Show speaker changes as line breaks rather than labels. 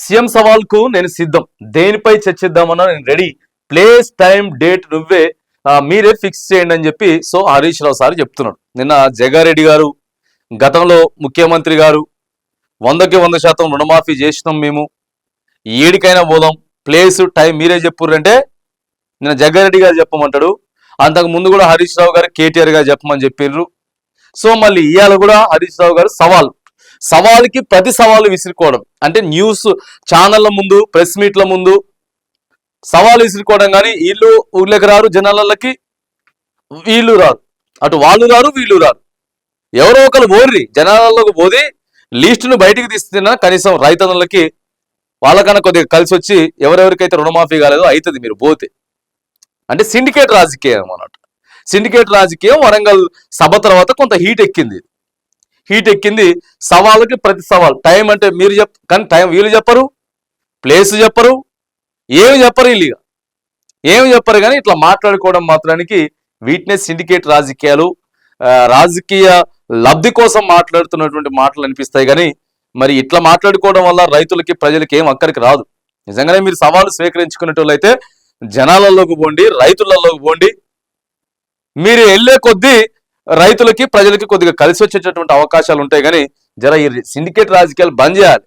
CM సవాల్కు నేను సిద్ధం, దేనిపై చర్చిద్దామన్నా నేను రెడీ, ప్లేస్ టైం డేట్ నువ్వే మీరే ఫిక్స్ చేయండి అని చెప్పి సో హరీష్ రావు సార్ చెప్తున్నాడు. నిన్న జగ్గారెడ్డి గారు, గతంలో ముఖ్యమంత్రి గారు 100కి 100% రుణమాఫీ చేసినాం, మేము ఏడికైనా పోదాం, ప్లేస్ టైం మీరే చెప్పుర్రంటే నిన్న జగ్గారెడ్డి గారు చెప్పమంటాడు. అంతకు ముందు కూడా హరీష్ రావు గారు కేటీఆర్ గారు చెప్పమని చెప్పిర్రు. సో మళ్ళీ ఇవాళ కూడా హరీష్ రావు గారు సవాల్కి ప్రతి సవాలు విసిరుకోవడం, అంటే న్యూస్ ఛానళ్ల ముందు, ప్రెస్ మీట్ల ముందు సవాలు విసిరుకోవడం. కానీ వీళ్ళు ఊళ్ళకి రారు, జనాలకి వీళ్ళు రారు, అటు వాళ్ళు రారు వీళ్ళు రారు, ఎవరో ఒకరు పోర్రి జనాలలోకి పోది లిస్టును బయటికి తీస్తున్నా కనీసం రైతన్నులకి వాళ్ళకన్నా కొద్దిగా కలిసి వచ్చి ఎవరెవరికైతే రుణమాఫీ కాలేదో అవుతుంది మీరు పోతే. అంటే సిండికేట్ రాజకీయం అన్నమాట. సిండికేట్ రాజకీయం వరంగల్ సభ తర్వాత కొంత హీట్ ఎక్కింది. సవాళ్ళకి ప్రతి సవాల్, టైం అంటే మీరు కానీ టైం వీళ్ళు చెప్పరు, ప్లేస్ చెప్పరు, ఏమి చెప్పరు, వీళ్ళు ఏమి చెప్పరు. కానీ ఇట్లా మాట్లాడుకోవడం మాత్రానికి వీటినే సిండికేట్ రాజకీయాలు, రాజకీయ లబ్ధి కోసం మాట్లాడుతున్నటువంటి మాటలు అనిపిస్తాయి. కానీ మరి ఇట్లా మాట్లాడుకోవడం వల్ల రైతులకి, ప్రజలకి ఏం అక్కడికి రాదు. నిజంగానే మీరు సవాలు స్వీకరించుకునేటోళ్ళైతే జనాలలోకి పోండి, రైతులలోకి పోండి. మీరు వెళ్ళే కొద్దీ రైతులకి, ప్రజలకి కొద్దిగా కలిసి వచ్చేటటువంటి అవకాశాలు ఉంటాయి. కానీ జర ఈ సిండికేట్ రాజకీయాలు బంద్ చేయాలి.